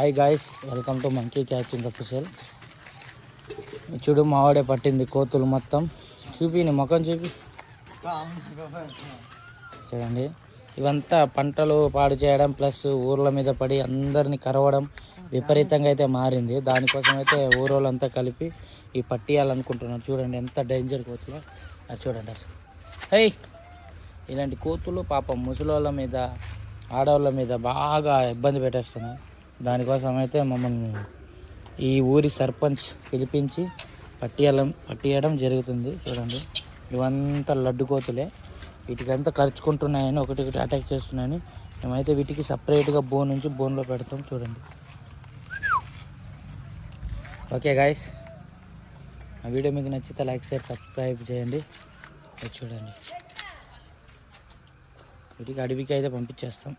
Hi guys, welcome to monkey catching official. చూడు మావాడే పట్టింది కోతులు మొత్తం. చూపి నీ ముఖం చూపి. చూడండి, ఇవంతా పంటలు పాడు చేయడం ప్లస్ ఊర్ల మీద పడి అందరినీ కరవడం విపరీతంగా అయితే మారింది. దానికోసం అయితే ఊరోళ్ళంతా కలిపి ఈ పట్టియాలనుకుంటున్నారు. చూడండి ఎంత డేంజర్ కోతులు. అది చూడండి అసలు. ఇలాంటి కోతులు పాపం ముసలోళ్ళ మీద ఆడవాళ్ళ మీద బాగా ఇబ్బంది పెట్టేస్తున్నాయి. దానికోసం అయితే మమ్మల్ని ఈ ఊరి సర్పంచ్ పిలిపించి పట్టియడం జరుగుతుంది. చూడండి, ఇవంతా లడ్డు కోతులే. వీటికంతా ఖర్చుకుంటున్నాయని ఒకటి అటాక్ చేస్తున్నాయని మేమైతే వీటికి సపరేట్గా బోన్ నుంచి బోన్లో పెడతాం. చూడండి. ఓకే గాయస్, ఆ వీడియో మీకు నచ్చితే లైక్ షేర్ సబ్స్క్రైబ్ చేయండి. చూడండి, వీటికి అడవికి అయితే పంపించేస్తాం.